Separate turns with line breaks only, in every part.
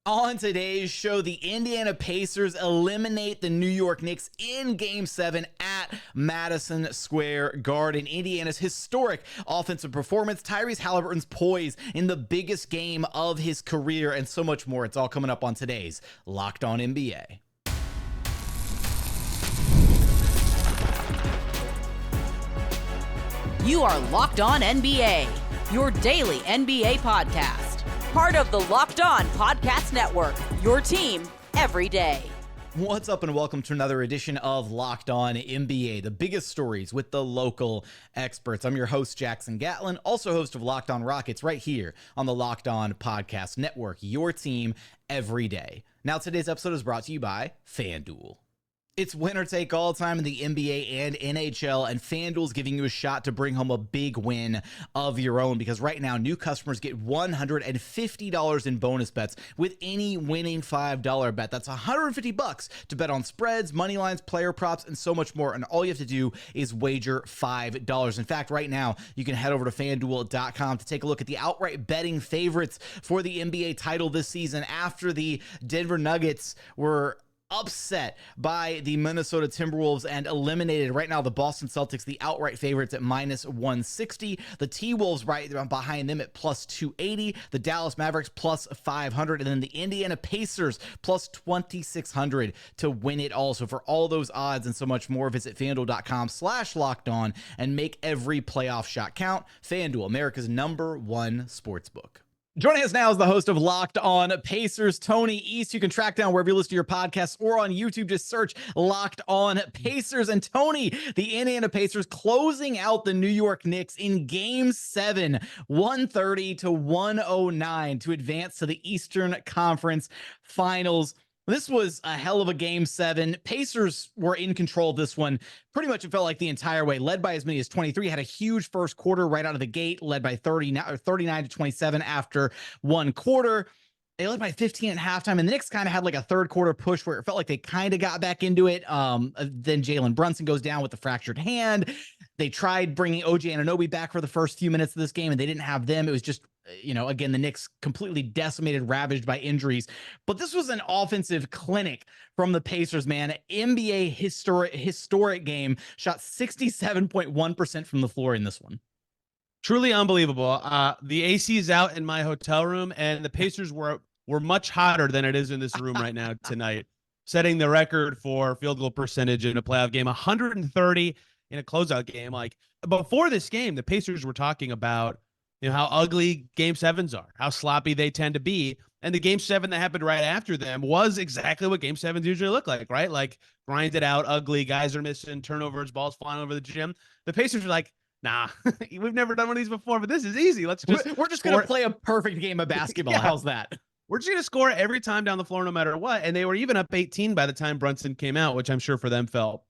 On today's show, the Indiana Pacers eliminate the New York Knicks in Game 7 at Madison Square Garden. Indiana's historic offensive performance, Tyrese Haliburton's poise in the biggest game of his career, and so much more. It's all coming up on today's Locked On NBA.
You are Locked On NBA, your daily NBA podcast. Part of the Locked On Podcast Network, your team every day.
What's up and welcome to another edition of Locked On NBA, the biggest stories with the local experts. I'm your host, Jackson Gatlin, also host of Locked On Rockets right here on the Locked On Podcast Network, your team every day. Now, today's episode is brought to you by FanDuel. It's winner take all time in the NBA and NHL, and FanDuel's giving you a shot to bring home a big win of your own, because right now new customers get $150 in bonus bets with any winning $5 bet. That's $150 to bet on spreads, money lines, player props, and so much more. And all you have to do is wager $5. In fact, right now you can head over to FanDuel.com to take a look at the outright betting favorites for the NBA title this season after the Denver Nuggets were upset by the Minnesota Timberwolves and eliminated. Right now, the Boston Celtics, the outright favorites at minus 160. The T-Wolves right behind them at plus 280. The Dallas Mavericks plus 500. And then the Indiana Pacers plus 2,600 to win it all. So for all those odds and so much more, visit FanDuel.com/lockedon and make every playoff shot count. FanDuel, America's #1 sportsbook. Joining us now is the host of Locked On Pacers, Tony East. You can track down wherever you listen to your podcasts or on YouTube. Just search Locked On Pacers. And Tony, the Indiana Pacers closing out the New York Knicks in Game 7, 130-109 to advance to the Eastern Conference Finals. This was a hell of a Game 7. Pacers were in control of this one. Pretty much it felt like the entire way, led by as many as 23, had a huge first quarter right out of the gate, led by 39-27 after one quarter. They led by 15 at halftime, and the Knicks kind of had like a third quarter push where it felt like they kind of got back into it. Then Jalen Brunson goes down with a fractured hand. They tried bringing OG Anunoby back for the first few minutes of this game, and they didn't have them. It was just, again, the Knicks completely decimated, ravaged by injuries. But this was an offensive clinic from the Pacers, man. NBA historic game, shot 67.1% from the floor in this one.
Truly unbelievable. The AC is out in my hotel room, and the Pacers were much hotter than it is in this room right now tonight, setting the record for field goal percentage in a playoff game, 130 in a closeout game. Like, before this game, the Pacers were talking about how ugly Game 7s are, how sloppy they tend to be. And the Game 7 that happened right after them was exactly what Game 7s usually look like, right? Like, grinded out, ugly, guys are missing, turnovers, balls flying over the gym. The Pacers are like, nah, we've never done one of these before, but this is easy. We're just going to
play a perfect game of basketball. Yeah. How's that?
We're just going to score every time down the floor, no matter what. And they were even up 18 by the time Brunson came out, which I'm sure for them felt,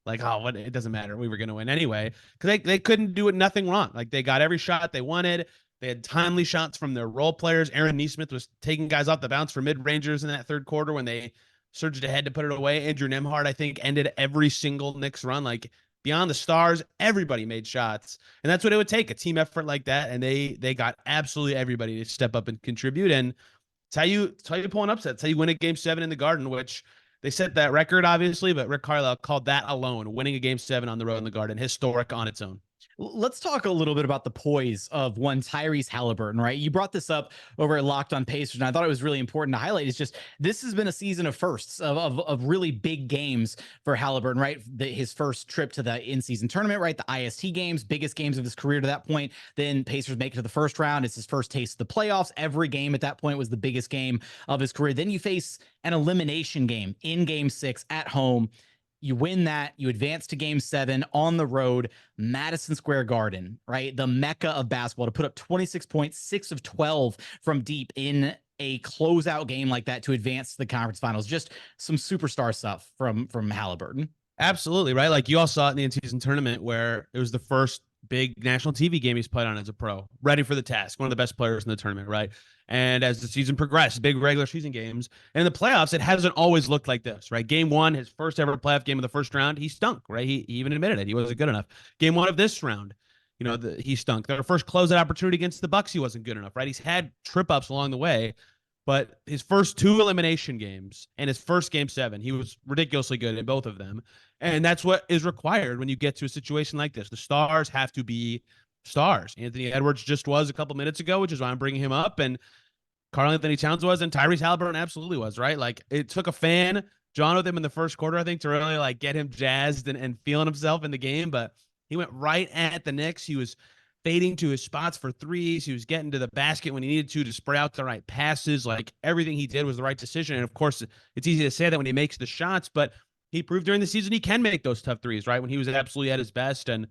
like, oh, what? It doesn't matter. We were going to win anyway, because they couldn't do it, nothing wrong. Like, they got every shot they wanted. They had timely shots from their role players. Aaron Nesmith was taking guys off the bounce for mid-rangers in that third quarter when they surged ahead to put it away. Andrew Nembhard, I think, ended every single Knicks run. Like, beyond the stars, everybody made shots. And that's what it would take, a team effort like that. And they got absolutely everybody to step up and contribute. And it's how you pull an upset. It's how you win a Game 7 in the Garden, which they set that record, obviously, but Rick Carlisle called that alone, winning a Game 7 on the road in the Garden, historic on its own.
Let's talk a little bit about the poise of one Tyrese Haliburton, right? You brought this up over at Locked On Pacers, and I thought it was really important to highlight. It's just, this has been a season of firsts, of really big games for Haliburton, right? His first trip to the in-season tournament, right? The IST games, biggest games of his career to that point. Then Pacers make it to the first round. It's his first taste of the playoffs. Every game at that point was the biggest game of his career. Then you face an elimination game in Game 6 at home. You win that, you advance to Game 7 on the road, Madison Square Garden, right? The mecca of basketball, to put up 26 points, 6 of 12 from deep in a closeout game like that to advance to the conference finals. Just some superstar stuff from Haliburton.
Absolutely, right? Like, you all saw it in the in-season tournament where it was the first big national TV game he's played on as a pro, ready for the task, one of the best players in the tournament, right? And as the season progressed, big regular season games, and in the playoffs, it hasn't always looked like this, right? Game 1, his first ever playoff game of the first round, he stunk, right? He even admitted it. He wasn't good enough. Game 1 of this round, he stunk. Their first closeout opportunity against the Bucks, he wasn't good enough, right? He's had trip-ups along the way, But his first 2 elimination games and his first game 7, he was ridiculously good in both of them. And that's what is required when you get to a situation like this. The stars have to be stars. Anthony Edwards just was a couple minutes ago, which is why I'm bringing him up. And Karl-Anthony Towns was, and Tyrese Haliburton absolutely was, right? Like, it took a fan, John, with him in the first quarter, I think, to really like get him jazzed and feeling himself in the game. But he went right at the Knicks. He was fading to his spots for threes. He was getting to the basket when he needed to spray out the right passes. Like, everything he did was the right decision. And of course, it's easy to say that when he makes the shots, but he proved during the season he can make those tough threes, right? When he was absolutely at his best. And,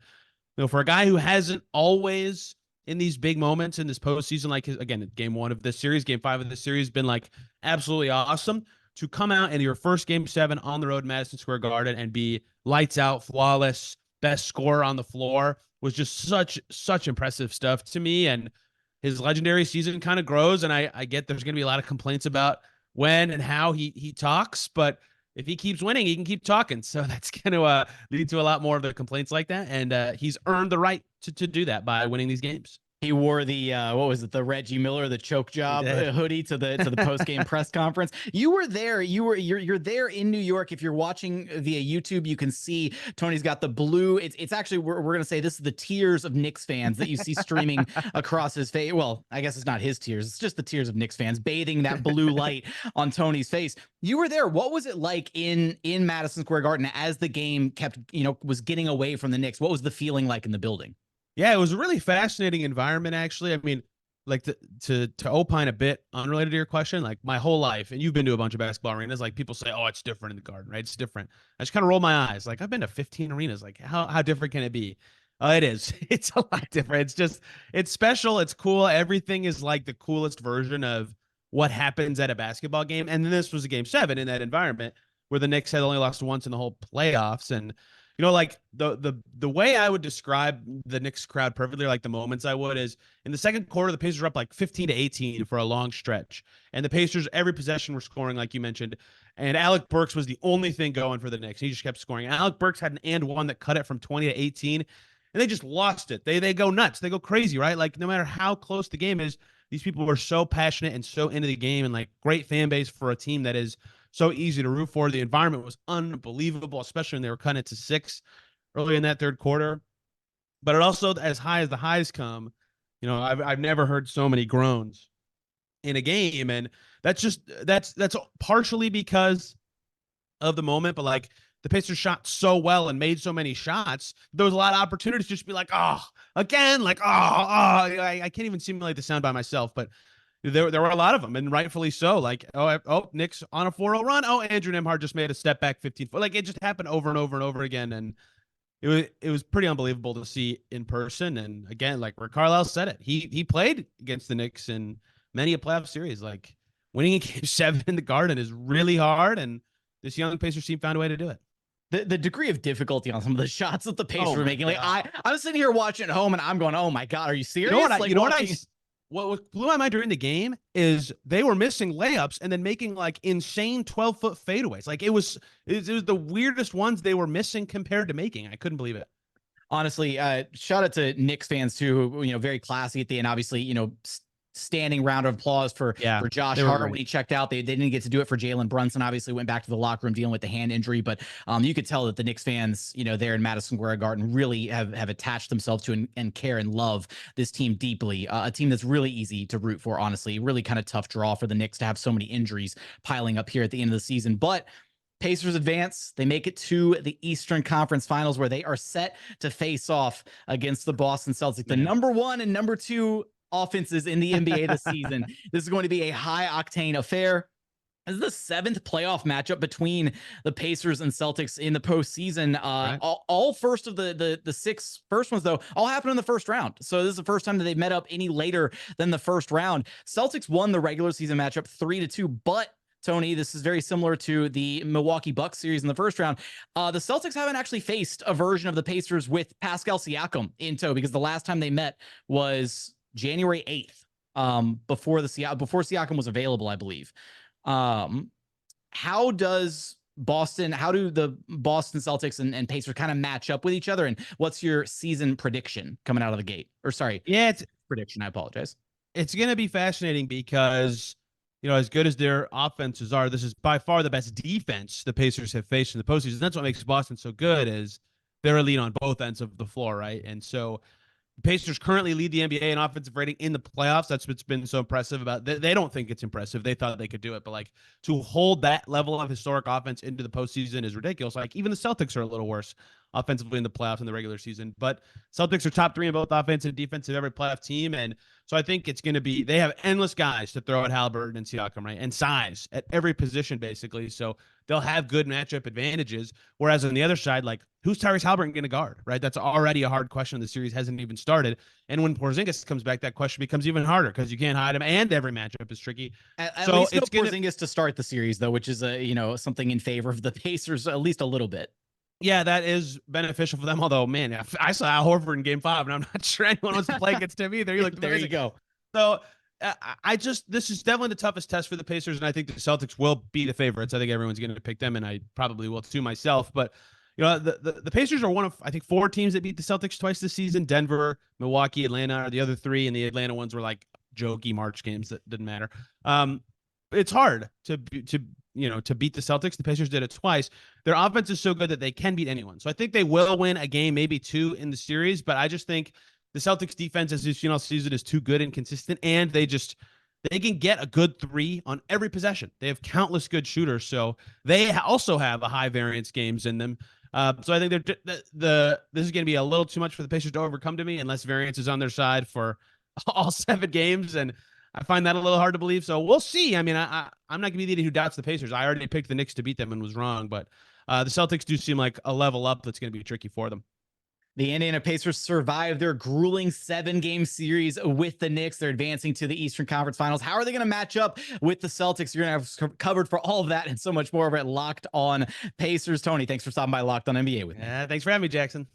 for a guy who hasn't always in these big moments in this postseason, like again, game 1 of this series, game 5 of this series, been like absolutely awesome, to come out in your first game 7 on the road, Madison Square Garden, and be lights out, flawless, best scorer on the floor was just such impressive stuff to me. And his legendary season kind of grows. And I get there's going to be a lot of complaints about when and how he talks, but if he keeps winning, he can keep talking. So that's going to lead to a lot more of the complaints like that. And he's earned the right to do that by winning these games.
He wore the what was it, the Reggie Miller, the choke job hoodie to the post game press conference. You were there. You're there in New York. If you're watching via YouTube, you can see Tony's got the blue. It's actually we're gonna say this is the tears of Knicks fans that you see streaming across his face. Well, I guess it's not his tears. It's just the tears of Knicks fans bathing that blue light on Tony's face. You were there. What was it like in Madison Square Garden as the game kept was getting away from the Knicks? What was the feeling like in the building?
Yeah, it was a really fascinating environment, actually. I mean, like to opine a bit unrelated to your question, like my whole life, and you've been to a bunch of basketball arenas, like people say, oh, it's different in the Garden, right? It's different. I just kind of roll my eyes. Like, I've been to 15 arenas. Like, how different can it be? It is. It's a lot different. It's just, it's special. It's cool. Everything is like the coolest version of what happens at a basketball game. And then this was a game 7 in that environment where the Knicks had only lost once in the whole playoffs. And like the way I would describe the Knicks crowd perfectly, like the moments I would, is in the second quarter, the Pacers were up like 15-18 for a long stretch. And the Pacers, every possession were scoring, like you mentioned. And Alec Burks was the only thing going for the Knicks. He just kept scoring. Alec Burks had an and one that cut it from 20-18, and they just lost it. They go nuts. They go crazy, right? Like, no matter how close the game is, these people were so passionate and so into the game, and like great fan base for a team that is so easy to root for. The environment was unbelievable, especially when they were cutting it to 6 early in that third quarter. But it also, as high as the highs come, I've never heard so many groans in a game. And that's partially because of the moment, but like the Pacers shot so well and made so many shots, there was a lot of opportunities to just be like, oh, again, like, I can't even simulate the sound by myself, but there were a lot of them, and rightfully so. Like, Knicks on a 4-0 run. Oh, Andrew Nembhard just made a step back 15 foot. Like, it just happened over and over and over again. And it was pretty unbelievable to see in person. And again, like Rick Carlisle said it, he played against the Knicks in many a playoff series. Like, winning a game 7 in the Garden is really hard, and this young Pacers team found a way to do it.
The degree of difficulty on some of the shots that the Pacers were making, like I was sitting here watching at home, and I'm going, oh my God, are you serious?
What blew my mind during the game is they were missing layups and then making like insane 12-foot fadeaways. Like, it was the weirdest ones they were missing compared to making. I couldn't believe it.
Honestly, shout out to Knicks fans too, who, very classy at the end. Obviously, standing round of applause for Josh Hart when he checked out. They didn't get to do it for Jalen Brunson. Obviously, went back to the locker room dealing with the hand injury, but you could tell that the Knicks fans, there in Madison Square Garden, really have attached themselves to and care and love this team deeply. A team that's really easy to root for, honestly. Really kind of tough draw for the Knicks to have so many injuries piling up here at the end of the season, but Pacers advance. They make it to the Eastern Conference Finals, where they are set to face off against the Boston Celtics, the number 1 and number 2 offenses in the NBA this season. This is going to be a high octane affair. This is the 7th playoff matchup between the Pacers and Celtics in the postseason. Right. All first of the 6 first ones, though, all happened in the first round. So this is the first time that they've met up any later than the first round. Celtics won the regular season matchup 3-2, but Tony, this is very similar to the Milwaukee Bucks series in the first round. The Celtics haven't actually faced a version of the Pacers with Pascal Siakam in tow, because the last time they met was January 8th, before Siakam was available, I believe. How do the Boston Celtics and Pacers kind of match up with each other? And what's your season prediction coming out of the gate? Or sorry,
it's
prediction. I apologize.
It's going to be fascinating because as good as their offenses are, this is by far the best defense the Pacers have faced in the postseason. That's what makes Boston so good, is they're elite on both ends of the floor, right? And so the Pacers currently lead the NBA in offensive rating in the playoffs. That's what's been so impressive about. They don't think it's impressive. They thought they could do it, but like, to hold that level of historic offense into the postseason is ridiculous. Like, even the Celtics are a little worse offensively in the playoffs in the regular season, but Celtics are top 3 in both offense and defense of every playoff team. And so I think it's going to be, they have endless guys to throw at Haliburton and Siakam, right? And size at every position, basically. So they'll have good matchup advantages. Whereas on the other side, like, who's Tyrese Haliburton going to guard, right? That's already a hard question. The series hasn't even started. And when Porzingis comes back, that question becomes even harder because you can't hide him, and every matchup is tricky.
At least no Porzingis to start the series, though, which is something in favor of the Pacers, at least a little bit.
Yeah, that is beneficial for them. Although, man, I saw Al Horford in Game 5, and I'm not sure anyone wants to play against him either. You look
there you go.
So this is definitely the toughest test for the Pacers, and I think the Celtics will be the favorites. I think everyone's going to pick them, and I probably will too myself. But the Pacers are one of, I think, 4 teams that beat the Celtics twice this season. Denver, Milwaukee, Atlanta are the other 3, and the Atlanta ones were like jokey March games that didn't matter. It's hard to beat the Celtics. The Pacers did it twice. Their offense is so good that they can beat anyone. So I think they will win a game, maybe 2 in the series. But I just think the Celtics defense, as you've seen all season, is too good and consistent, and they can get a good 3 on every possession. They have countless good shooters, so they also have a high variance games in them. So I think this is going to be a little too much for the Pacers to overcome to me, unless variance is on their side for all 7 games, and I find that a little hard to believe. So we'll see. I mean, I'm not going to be the idiot who doubts the Pacers. I already picked the Knicks to beat them and was wrong, but the Celtics do seem like a level up that's going to be tricky for them.
The Indiana Pacers survived their grueling 7-game series with the Knicks. They're advancing to the Eastern Conference Finals. How are they going to match up with the Celtics? You're going to have covered for all of that and so much more over at Locked On Pacers. Tony, thanks for stopping by Locked On NBA with me.
Thanks for having me, Jackson.